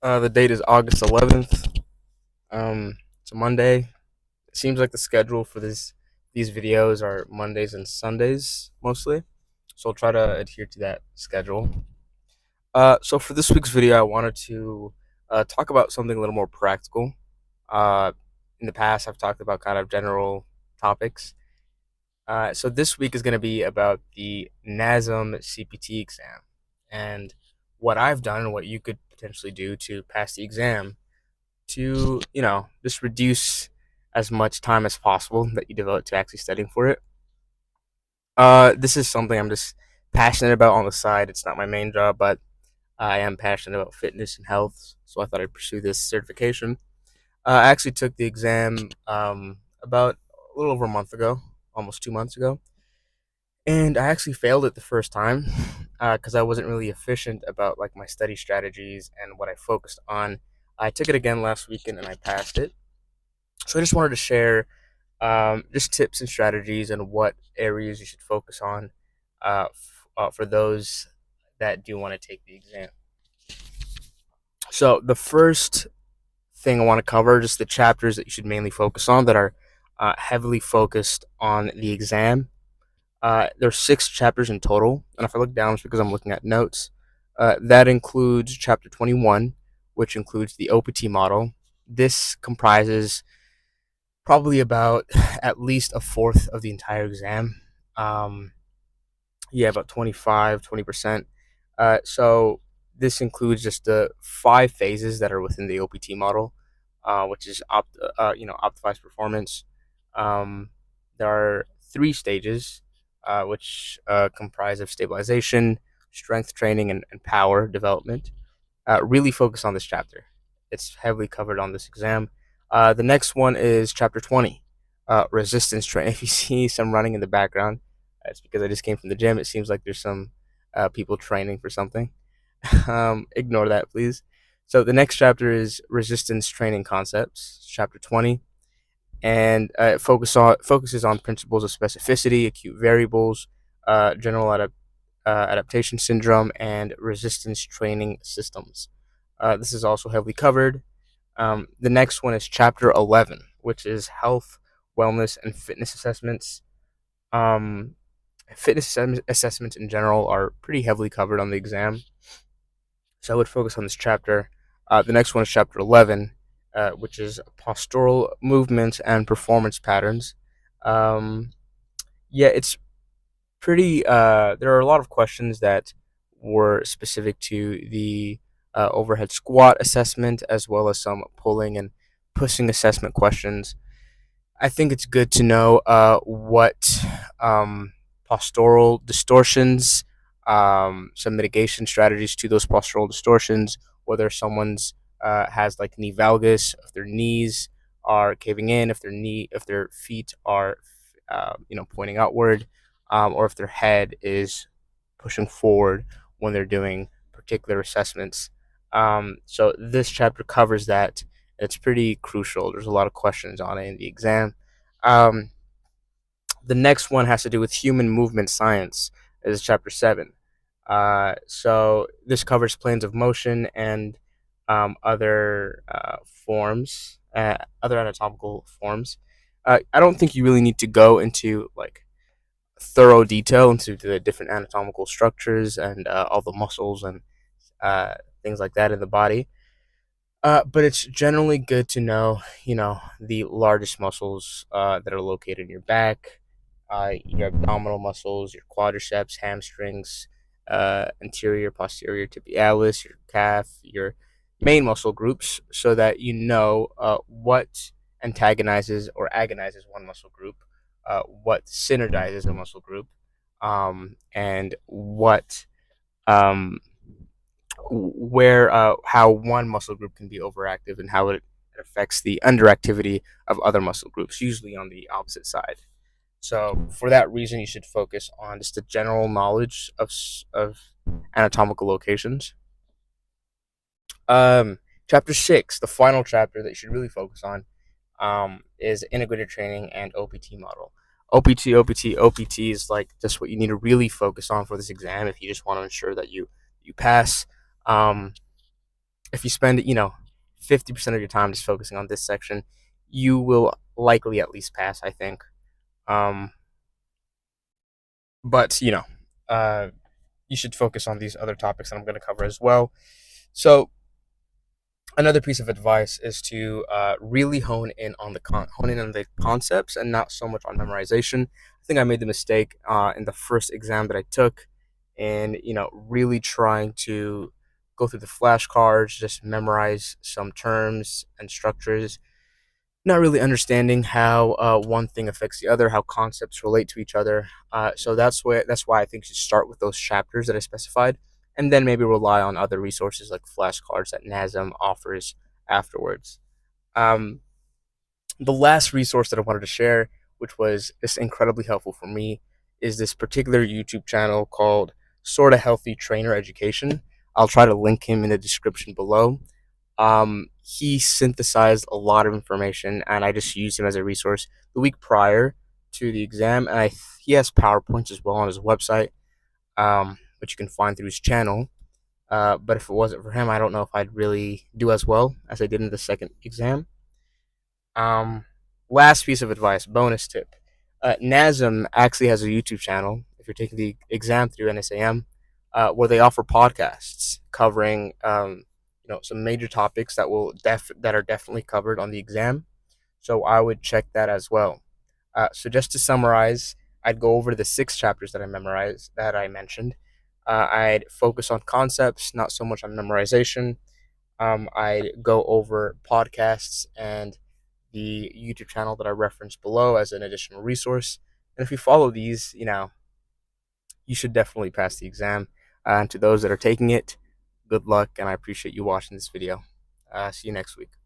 The date is August 11th. It's a Monday. It seems like the schedule for these videos are Mondays and Sundays mostly, so I'll try to adhere to that schedule. So for this week's video, I wanted to talk about something a little more practical. Uh, in the past, I've talked about kind of general topics. So this week is going to be about the NASM CPT exam and what I've done and what you could potentially do to pass the exam to, just reduce as much time as possible that you devote to actually studying for it. This is something I'm just passionate about on the side. It's not my main job, but I am passionate about fitness and health, so I thought I'd pursue this certification. I actually took the exam about a little over a month ago, almost 2 months ago, and I actually failed it the first time because I wasn't really efficient about like my study strategies and what I focused on. I took it again last weekend and I passed it. So I just wanted to share just tips and strategies and what areas you should focus on for those that do want to take the exam. So the first thing I want to cover just the chapters that you should mainly focus on that are heavily focused on the exam. There's 6 chapters in total, and if I look down, it's because I'm looking at notes. That includes chapter 21, which includes the OPT model. This comprises probably about at least a fourth of the entire exam. Um, yeah, about 20%. So this includes just the 5 phases that are within the OPT model, which is optimized performance. Um, there are 3 stages, which comprise of stabilization, strength training, and power development. Really focus on this chapter. It's heavily covered on this exam. The next one is chapter 20, resistance training. If you see some running in the background, it's because I just came from the gym. It seems like there's some people training for something. Ignore that, please. So the next chapter is resistance training concepts, chapter 20, and it focuses on principles of specificity, acute variables, general adaptation syndrome, and resistance training systems. This is also heavily covered. The next one is chapter 11, which is health, wellness, and fitness assessments. Um, assessments in general are pretty heavily covered on the exam, so I would focus on this chapter. The next one is chapter 11, which is postural movements and performance patterns. Um, yeah, it's pretty. There are a lot of questions that were specific to the overhead squat assessment, as well as some pulling and pushing assessment questions. I think it's good to know what postural distortions, some mitigation strategies to those postural distortions, whether someone's has like knee valgus, if their knees are caving in, if their feet are, pointing outward, or if their head is pushing forward when they're doing particular assessments. So this chapter covers that. It's pretty crucial. There's a lot of questions on it in the exam. Um, the next one has to do with human movement science. Is chapter 7. So this covers planes of motion and other other anatomical forms. I don't think you really need to go into like thorough detail into the different anatomical structures and all the muscles and uh, things like that in the body. But it's generally good to know, the largest muscles that are located in your back, your abdominal muscles, your quadriceps, hamstrings, anterior, posterior tibialis, your calf, your main muscle groups, so that you know what antagonizes or agonizes one muscle group, what synergizes a muscle group, and what um, where how one muscle group can be overactive and how it affects the underactivity of other muscle groups, usually on the opposite side. So for that reason, you should focus on just the general knowledge of anatomical locations. Um, Chapter 6, the final chapter that you should really focus on, is integrated training and OPT model. OPT is like just what you need to really focus on for this exam if you just want to ensure that you pass. Um, if you spend 50% of your time just focusing on this section, you will likely at least pass, I think. Um, but you should focus on these other topics that I'm going to cover as well. So another piece of advice is to really hone in on the concepts and not so much on memorization. I think I made the mistake in the first exam that I took, and really trying to go through the flashcards, just memorize some terms and structures, not really understanding how one thing affects the other, how concepts relate to each other. So that's why I think you should start with those chapters that I specified, and then maybe rely on other resources like flashcards that NASM offers afterwards. Um, the last resource that I wanted to share, which was just incredibly helpful for me, is this particular YouTube channel called Sorta Healthy Trainer Education. I'll try to link him in the description below. He synthesized a lot of information, and I just used him as a resource the week prior to the exam. And he has PowerPoints as well on his website, which you can find through his channel. But if it wasn't for him, I don't know if I'd really do as well as I did in the second exam. Um, Last piece of advice, bonus tip. NASM actually has a YouTube channel if you're taking the exam through NSAM, where they offer podcasts covering some major topics that are definitely covered on the exam. So I would check that as well. So just to summarize, I'd go over the 6 chapters that I mentioned. I'd focus on concepts, not so much on memorization. I'd go over podcasts and the YouTube channel that I referenced below as an additional resource. And if you follow these, you should definitely pass the exam. And to those that are taking it, good luck, and I appreciate you watching this video. See you next week.